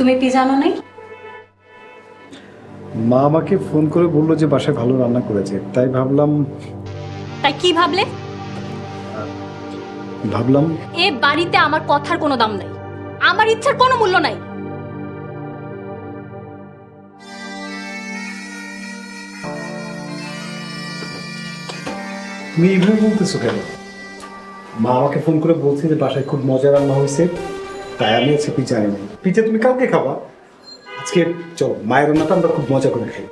তুমি পিজা আনো নাই? মা আমাকে ফোন করে বললো যে বাসায় ভালো রান্না করেছে, তাই ভাবলাম তাই কি ভাবলে? ভাবলাম এ বাড়িতে আমার কথার কোনো দাম নাই, আমার ইচ্ছার কোনো মূল্য নাই। তুমি এইভাবে বলতেছো কেন? মা আমাকে ফোন করে বলছে যে বাসায় খুব মজা রান্না হয়েছে, তাই আমি আজকে পিজা আনি। পিজা তুমি কালকে খাবা, আজকে চলো মায়ের রান্নাটা আমরা খুব মজা করে খাই।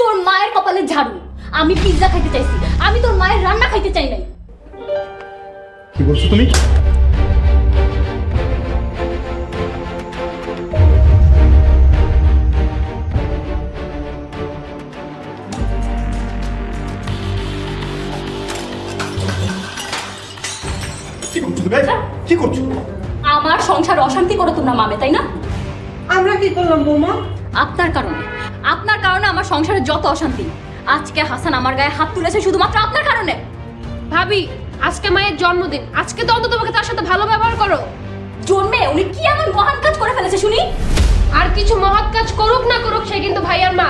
তোর মায়ের কপালে ঝাড়ু, আমি পিজ্জা খাইতে চাইছি, আমি তোর মায়ের রান্না খাইতে চাই নাই। কি বলছো তুমি? কি করছো তুমি? কি করছো? আমার সংসার অশান্তি করো তোমরা মামে, তাই না? আমরা কি করলাম বৌমা? আপনার কারণে আমার সংসারে যত অশান্তি। আজকে হাসান আমার গায়ে হাত তুলেছে শুধুমাত্র আপনার কারণে। ভাবি, আজকে মায়ের জন্মদিন, আজকে তো অন্তত তোমাকে তার সাথে ভালো ব্যবহার করো। জন্মে উনি কি এমন মহান কাজ করে ফেলেছে শুনি? আর কিছু মহৎ কাজ করুক না করুক, সে কিন্তু ভাইয়ার মা।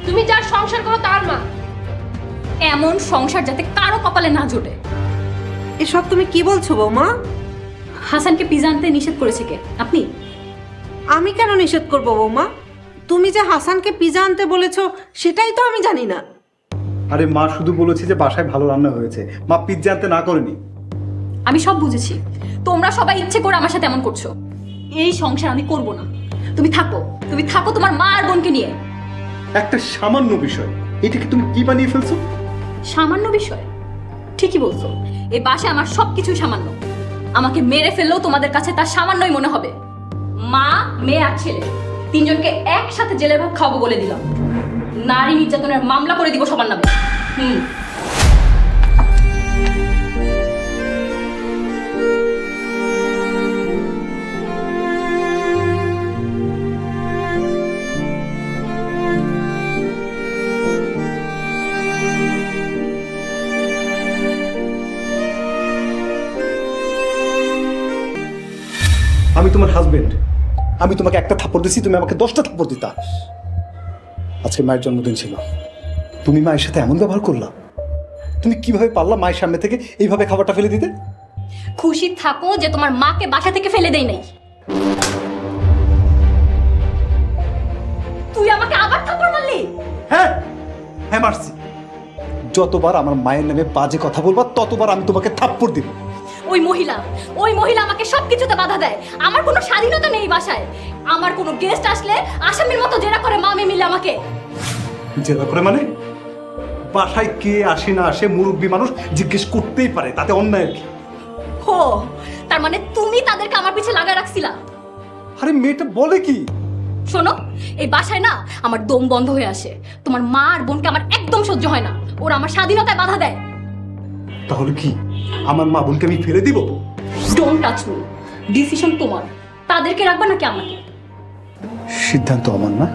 তুমি যার সংসার করো তার মা। এমন সংসার যাতে কারো কপালে না জোটে। এসব তুমি কি বলছো বৌমা? হাসানকে পিজা আনতে নিষেধ করেছে কে? আপনি? আমি কেন নিষেধ করবো বৌমা? তুমি যে হাসানকে পিজা আনতে বলেছো সেটাই তো আমি জানি না। আরে মা শুধু বলেছে যে বাসায় ভালো রান্না হয়েছে, মা পিজ্জা আনতে না করেনি। আমি সব বুঝেছি, তোমরা সবাই ইচ্ছে করে আমার সাথে এমন করছো। এই সংসার আমি করব না। তুমি থাকো তোমার মা আর বোনকে নিয়ে। একটা সামান্য বিষয়, এটাকে তুমি কি বানিয়ে ফেলছো? সামান্য বিষয়? ঠিকই বলছো, এই বাসায় আমার সবকিছুই সামান্য। আমাকে মেরে ফেললেও তোমাদের কাছে তার সামান্যই মনে হবে। মা, মেয়ে আর ছেলে তিনজনকে একসাথে জেলের ভাত খাওয়াবো বলে দিলাম। নারী নির্যাতনের মামলা করে দিব সবার নামে। আমি তোমার হাজবেন্ড, আমি তোমাকে একটা থাপ্পড় দিছি, তুমি আমাকে 10টা থাপ্পড় দিতা। আজকে মায়ের জন্মদিন ছিল, তুমি মায়ের সাথে এমন ব্যবহার করলা। তুমি কিভাবে পারলা মায়ের সামনে থেকে এইভাবে খাবারটা ফেলে দিতে? খুশি থাকো যে তোমার মাকে বাসা থেকে ফেলে দেই নাই। তুই আমাকে আবার থাপ্পড় মারলি? হ্যাঁ হ্যাঁ মারছি। যতবার আমার মায়ের নামে বাজে কথা বলবা ততবার আমি তোমাকে থাপ্পড় দিব। ওই মহিলা আমাকে সবকিছুতে বাধা দেয়। আমার কোনো স্বাধীনতা নেই বাসায়। আমার কোনো গেস্ট আসলে আসামির মতো জেরা করে মামে মিলে আমাকে। জেরা করে মানে? বাসায় কে আসে না আসে মুরব্বী মানুষ জিজ্ঞেস করতেই পারে, তাতে অন্যায় কি? হো, তার মানে তুমি তাদেরকে আমার পিছে লাগা রাখছিলা? আরে মেয়েটা বলে কি? শোনো, এই বাসায় না আমার দম বন্ধ হয়ে আসে। তোমার মা আর বোনকে আমার একদম সহ্য হয় না। ওরা আমার স্বাধীনতায় বাধা দেয়। তাহলে কি আমার মা বোনকে আমি ফেলে দিব? Don't touch me. ডিসিশন তোমার। তাদেরকে রাখবা নাকি আমাকে? সিদ্ধান্ত আমার না,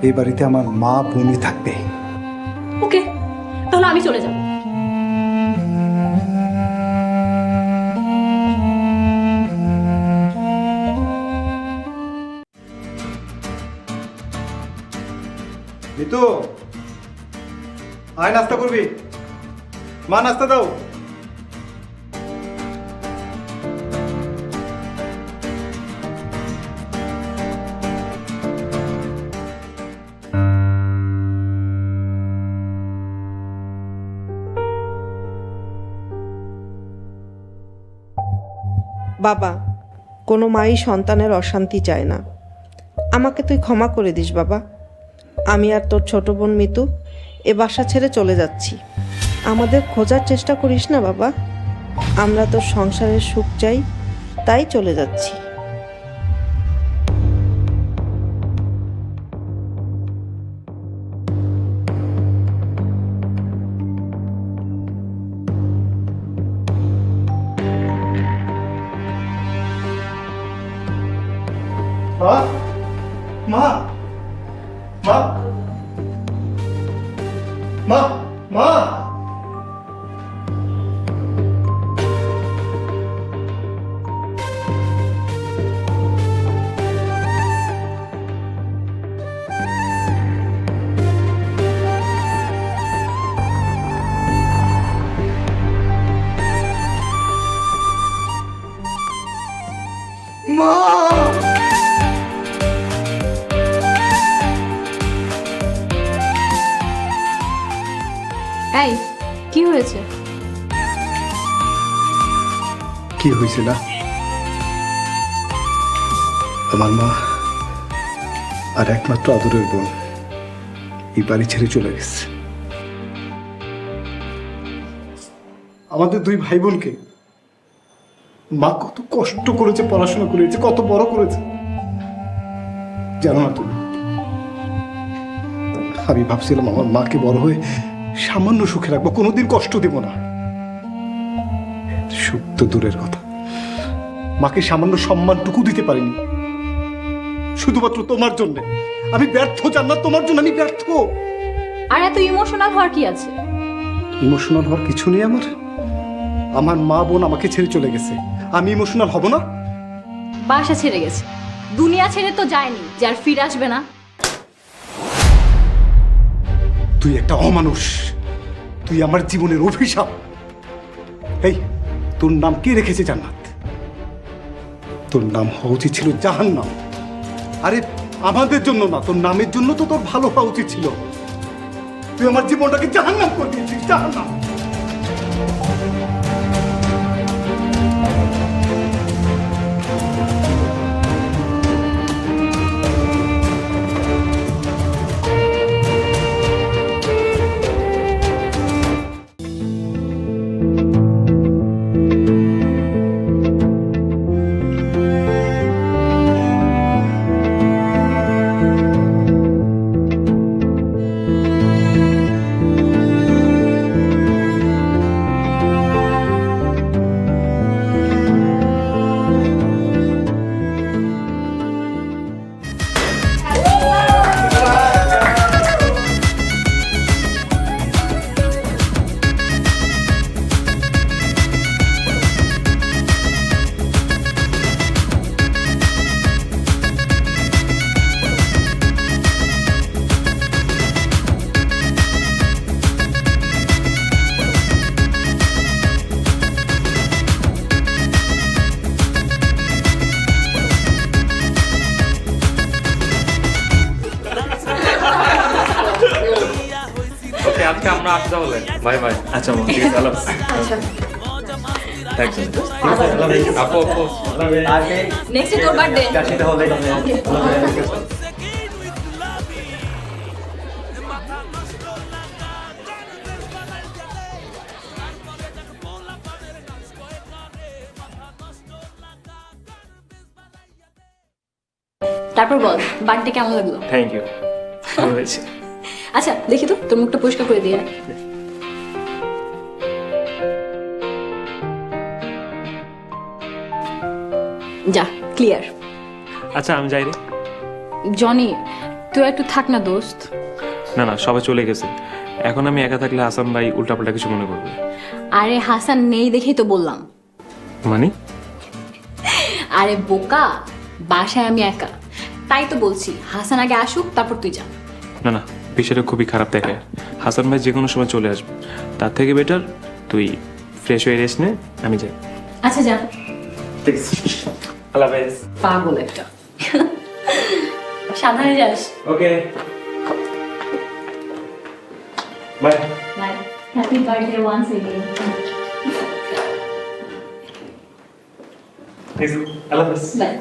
এই বাড়িতে আমার মা বোনই থাকবে। ওকে, তাহলে আমি চলে যাব। মিতু, আয় নাস্তা করবি? মা নাস্তা দাও। বাবা, কোনো মাই সন্তানের অশান্তি চায় না। আমাকে তুই ক্ষমা করে দিস বাবা। আমি আর তোর ছোট বোন মিতু এ বাসা ছেড়ে চলে যাচ্ছি। আমাদের খোঁজার চেষ্টা করিস না বাবা। আমরা তোর সংসারের সুখ চাই, তাই চলে যাচ্ছি। মা, মা, মা, মা, মা। কি হয়েছিল? আমার মা আর একমাত্র আদরের বোন এই বাড়ি ছেড়ে চলে গেছে। আমাদের দুই ভাই বোনকে মা কত কষ্ট করেছে, পড়াশোনা করেছে, কত বড় করেছে জানো না তুমি? আমি ভাবছিলাম আমার মাকে বড় হয়ে সামান্য সুখে রাখবো, কোনোদিন কষ্ট দেব না। সুখ তো দূরের কথা, মাকে সামান্য সম্মানটুকু দিতে পারিনি, শুধুমাত্র তোমার জন্য। আমি ব্যর্থ জান্নাত, তোমার জন্য আমি ব্যর্থ। আর এত ইমোশনাল হওয়ার কি আছে? ইমোশনাল হওয়ার কিছু নেই আমার। আমার মা বোন আমাকে ছেড়ে চলে গেছে, আমি ইমোশনাল হব না? বাসা ছেড়ে গেছে, দুনিয়া ছেড়ে তো যায়নি যে আর ফিরে আসবে না। তুই একটা অমানুষ, তুই আমার জীবনের অভিশাপ। এই তোর নাম কে রেখেছে জান্নাত? তোর নাম হওয়া উচিত ছিল জাহান্নাম। আরে আমাদের জন্য না, তোর নামের জন্য তো তোর ভালো হওয়া উচিত ছিল। তুই আমার জীবনটাকে জাহান্নাম করে দিয়েছিস, জাহান্নাম। ওকে, আজকে আমরা আসতে তাহলে। Bye bye. আচ্ছা মা, ঠিক আছে, আল্লাহ হাফেজ। থ্যাঙ্কস। ঠিক আছে, আল্লাহ হাফেজ। আপু আপু, আল্লাহ হাফেজ। নেক্সট তোর বার্থডে। কাশিতে হবে। তারপর বল বার্থডে কেমন লাগলো? থ্যাংক ইউ, ভালো হয়েছে। আচ্ছা দেখি তো তোর মুখটা পরিষ্কার করে দিয়ে। যা, ক্লিয়ার। আচ্ছা আমি যাই রে। জনি তুই একটু থাক না দোস্ত। না না, সবাই চলে গেছে। এখন আমি একা থাকলে হাসান ভাই উল্টাপাল্টা কিছু মনে করবে। আরে হাসান নেই দেখেই তো বললাম। মানে? আরে বোকা, বাসায় আমি একা, তাই তো বলছি হাসান আগে আসুক তারপর তুই যা। না না, বিষয়টা খুবই খারাপ দেখায়। হাসান ভাই যে কোনো সময় চলে আসবে, তার থেকে বেটার তুই ফ্রেশ হয়ে রেস্ট নে, আমি যাই। আচ্ছা যা। ঠিক আছে, আল্লাহ হাফেজ। পাগল একটা। সাবধানে যাস। Okay, bye. Happy birthday once again. আল্লাহ হাফেজ। Bye.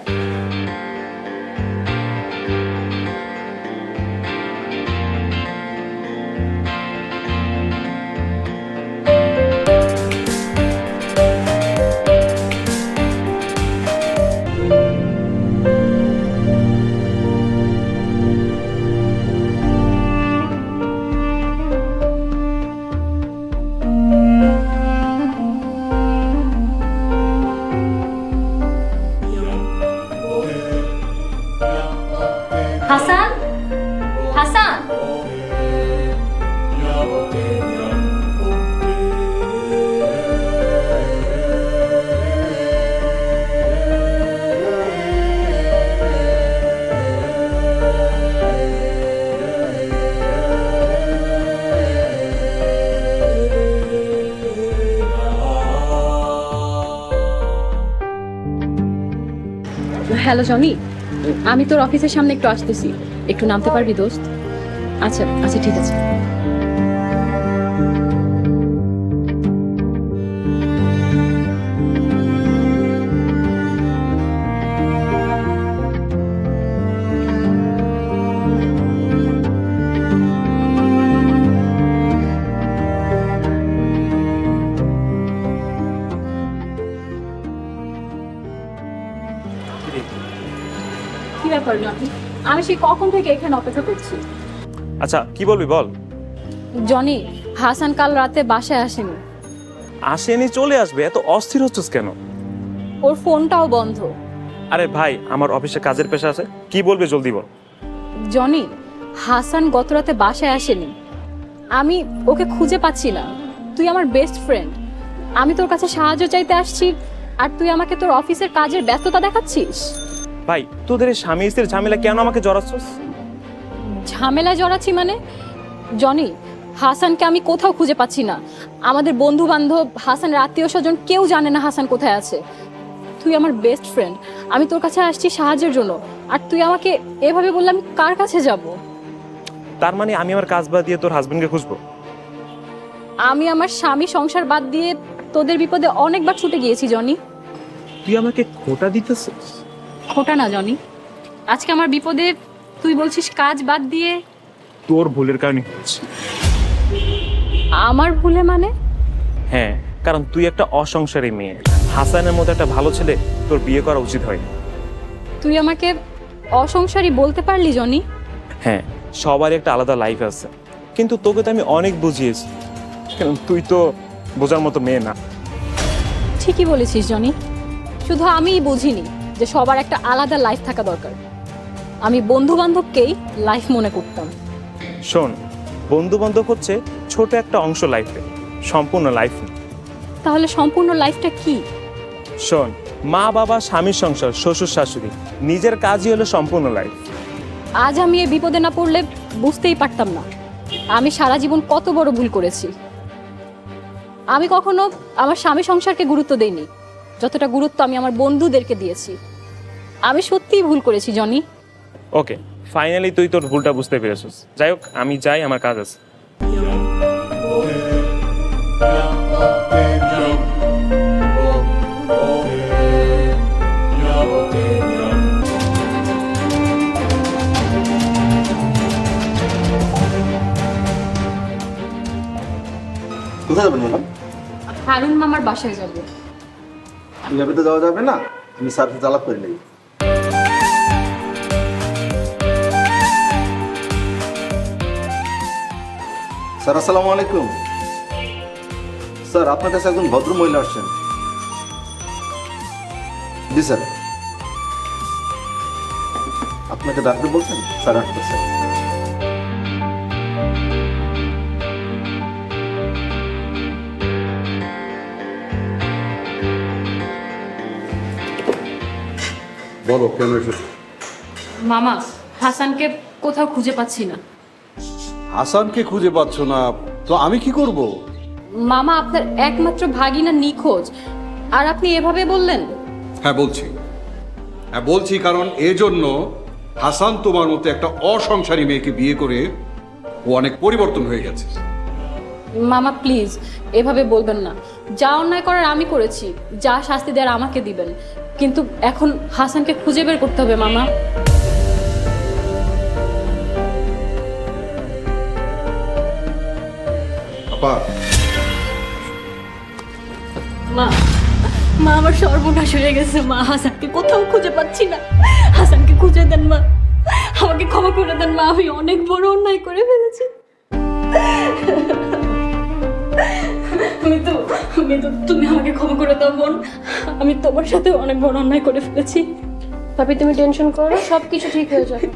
Hasan, Hasan. Hello Johnny, আমি তোর অফিসের সামনে একটু আসতেছি, একটু নামতে পারবি দোস্ত? আচ্ছা আচ্ছা ঠিক আছে। কর জনি, আমি সেই কখন থেকে এখানে অপেক্ষা করছি। আচ্ছা কি বলবি বল। জনি, হাসান কাল রাতে বাসায় আসেনি। আসেনি চলে আসবে, এত অস্থির হচ্ছিস কেন? ওর ফোনটাও বন্ধ। আরে ভাই, আমার অফিসে কাজের পেশা আছে, কি বলবে জলদি বল। জনি, হাসান গত রাতে বাসায় আসেনি, আমি ওকে খুঁজে পাচ্ছি না। তুই আমার বেস্ট ফ্রেন্ড, আমি তোর কাছে সাহায্য চাইতে আসছি আর তুই আমাকে তোর অফিসের কাজের ব্যস্ততা দেখাচ্ছিস। ভাই তোদের এই স্বামী স্ত্রীর ঝামেলা কেন আমাকে জড়াচ্ছিস? ঝামেলায় জড়াচ্ছি মানে? জনি, হাসানকে আমি কোথাও খুঁজে পাচ্ছি না। আমাদের বন্ধু বান্ধব, হাসানের আত্মীয় স্বজন কেউ জানে না হাসান কোথায় আছে। তুই আমার বেস্ট ফ্রেন্ড, আমি তোর কাছে আসছি সাহায্যের জন্য, আর তুই আমাকে এভাবে বললে আমি কার কাছে যাব? তার মানে আমি আমার কাজ বাদ দিয়ে তোর হাজবেন্ডকে খুঁজবো? আমি আমার স্বামী সংসার বাদ দিয়ে তোদের বিপদে অনেকবার ছুটে গিয়েছি জনি। তুই আমাকে খোটা দিতেছিস? খোটা না জনি, আজকে আমার বিপদে তুই বলছিস কাজ বাদ দিয়ে। তোর ভুলের কারণে হচ্ছে। আমার ভুলে মানে? হ্যাঁ, কারণ তুই একটা অসংসারী মেয়ে। হাসানের মতো একটা ভালো ছেলে তোর বিয়ে করা উচিত হয়। তুই আমাকে অসংসারী বলতে পারলি জনি? হ্যাঁ, সবারই একটা আলাদা লাইফ আছে, কিন্তু তোকে তো আমি অনেক বুঝিয়েছি, কারণ তুই তো বোঝার মতো মেয়ে না। ঠিকই বলেছিস জনি, শুধু আমিই বুঝিনি যে সবার একটা আলাদা লাইফ থাকা দরকার। আমি বন্ধু বান্ধবকেই লাইফ মনে করতাম। শোন, বন্ধু বান্ধব হচ্ছে ছোট একটা অংশ লাইফে, সম্পূর্ণ লাইফ না। তাহলে সম্পূর্ণ লাইফটা কি? শোন, মা বাবা, স্বামীর সংসার, শ্বশুর শাশুড়ি, নিজের কাজই হলো সম্পূর্ণ লাইফ। আজ আমি এই বিপদে না পড়লে বুঝতেই পারতাম না আমি সারা জীবন কত বড় ভুল করেছি। আমি কখনো আমার স্বামী সংসারকে গুরুত্ব দেইনি যতটা গুরুত্ব আমি আমার বন্ধুদেরকে দিয়েছি। আমি সত্যিই ভুল করেছি জনি। ওকে, ফাইনালি তুই তোর ভুলটা বুঝতে পেরেছিস। যাই হোক, আমি যাই, আমার কাজ আছে। কোথায় যাবেন ম্যাডাম? হারুন মামার বাসায় যাব। এভাবে তো যাওয়া যাবে না, আমি স্যারকে আলাপ করে নেই। স্যার আসসালামু আলাইকুম। স্যার আপনার কাছে একজন ভদ্র মহিলা আসছেন। জি স্যার, আপনাকে ডাক্তার বলছেন? স্যার আসতেছে। বলো কেন এসেছো? মামা, হাসানকে কোথাও খুঁজে পাচ্ছি না। হাসানকে খুঁজে পাচ্ছ না তো আমি কি করব? মামা, আপনার একমাত্র ভাগিনা নিখোঁজ, আর আপনি এভাবে বললেন? হ্যাঁ বলছি কারণ এজন্য হাসান তোমার মতো একটা অসংসারী মেয়েকে বিয়ে করে ও অনেক পরিবর্তন হয়ে গেছে। মামা প্লিজ এভাবে বলবেন না। যা অন্যায় করার আমি করেছি, যা শাস্তি দেওয়ার আমাকে দিবেন, কিন্তু এখন হাসানকে খুঁজে বের করতে হবে মামা। আপা, মা, মা আমার সর্বনাশ হয়ে গেছে মা। হাসানকে কোথাও খুঁজে পাচ্ছি না। হাসানকে খুঁজে দেন মা, আমাকে ক্ষমা করে দেন মা, আমি অনেক বড় অন্যায় করে ফেলেছি। মিতু, তুমি আমাকে ক্ষমা করে দাও বোন, আমি তোমার সাথে অনেক বড় অন্যায় করে ফেলেছি। ভাবি তুমি টেনশন করো না, সব কিছু ঠিক হয়ে যাবে।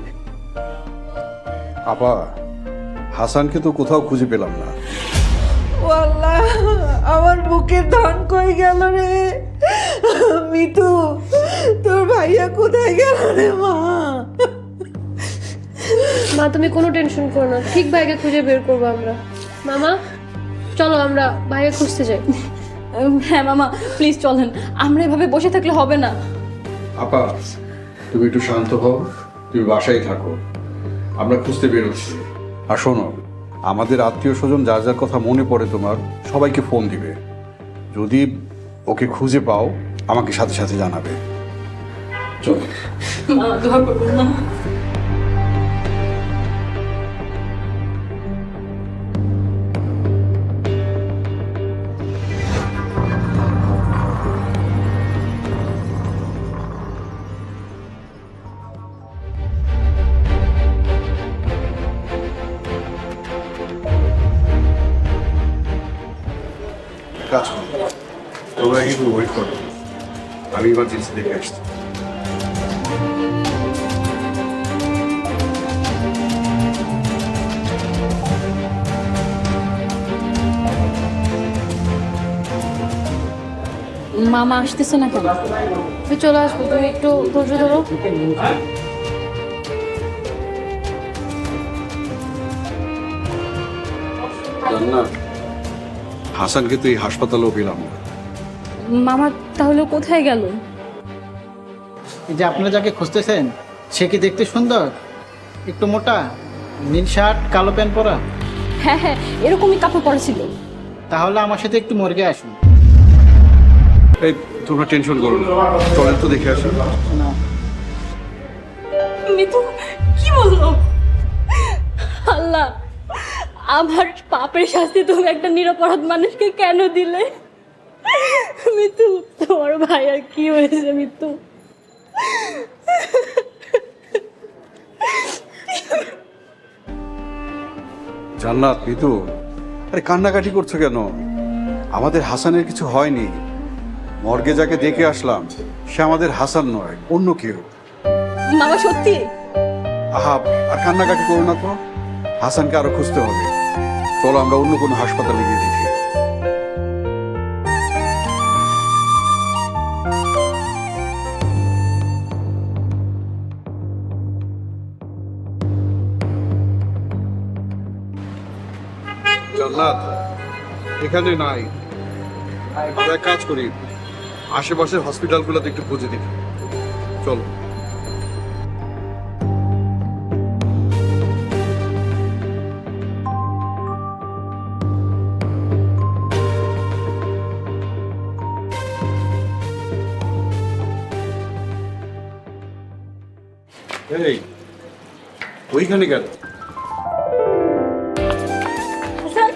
আপা, হাসানকে তো কোথাও খুঁজে পেলাম না। ও আল্লাহ, আমার বুকের ধন কই গেল রে? মিতু, তোর ভাইয়া কোথায় গেল রে মা? মা তুমি কোনো টেনশন করো না, ঠিক ভাইকে খুঁজে বের করবো আমরা। মামা চলো আমরা ভাইকে খুঁজতে যাই। হ্যাঁ মামা প্লিজ চলেন, আমরা এভাবে বসে থাকলে হবে না। আপা তুমি একটু শান্ত হও, তুমি বাসায় থাকো, আমরা খুঁজতে বেরোচ্ছি। আর শোনো, আমাদের আত্মীয় স্বজন যার যার কথা মনে পড়ে তোমার সবাইকে ফোন দিবে। যদি ওকে খুঁজে পাও আমাকে সাথে সাথে জানাবে। চলো। মা দোয়া করবেন না। কাজ করো, তোমরা একটু ওয়েট করো, আমি ইমার্জেন্সি দেখে আসছি। মামা আসতেছে না কেন? তুই চলে আসবো, তুমি একটু ধৈর্য ধরো। জান্নাত, হাসানকে তো এই হাসপাতালেও পেলাম না। মামা তাহলে কোথায় গেল? এই যে আপনারা যাকে খুঁজতেছেন, সে কি দেখতে সুন্দর, একটু মোটা, নীল শার্ট কালো প্যান্ট পরা? হ্যাঁ হ্যাঁ, এরকমই কাপড় পরেছিল। তাহলে আমার সাথে একটু মর্গে আসুন। এই তোমরা টেনশন করো না, চলেন তো দেখে আসো। না, মিতু কি বললো? আল্লাহ, আমার পাপের শাস্তি তুমি একটা নিরপরাধ মানুষকে কেন দিলে? মিতু, তোমার ভাই আর কি হয়েছে? মিতু, জান্নাত, মিতু, আরে কান্নাকাটি করছো কেন? আমাদের হাসানের কিছু হয়নি। মর্গে যাকে দেখে আসলাম সে আমাদের হাসান নয়, অন্য কেউ। মামা সত্যি? আহা, আর কান্নাকাটি করো না তো, হাসানকে আরো খুঁজতে হবে। চলো আমরা অন্য কোনো হাসপাতালে গিয়ে দেখি। জান্নাত এখানে নাই, আমরা এক কাজ করি, আশেপাশের হসপিটালগুলোতে একটু খুঁজে দেখি। চলো। এই ওইখানে গেল। হাসান,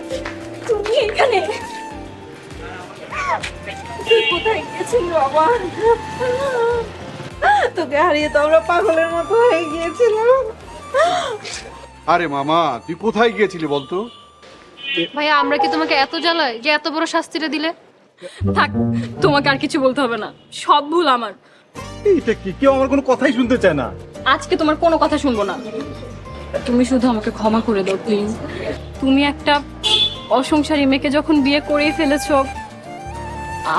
তুমি এখানে? তুই কোথায় গেছিলি বাবা? তোকে হারিয়ে তো আমরা পাগলের মতো হয়ে গিয়েছিলাম। আরে মামা, তুই কোথায় গিয়েছিলি বলতো? ভাইয়া, আমরা কি তোমাকে এত জ্বালাই যে এত বড় শাস্তিটা দিলে? থাক, তোমাকে আর কিছু বলতে হবে না, সব ভুল আমার। এইটা কি, কেউ আমার কোনো কথাই শুনতে চায় না। আজকে তোমার কোনো কথা শুনবো না। তুমি শুধু আমাকে ক্ষমা করে দাও প্লিজ। তুমি একটা অসংসারী মেয়েকে যখন বিয়ে করেই ফেলেছো,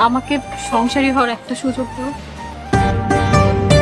আমাকে সংসারী হওয়ার একটা সুযোগ দাও।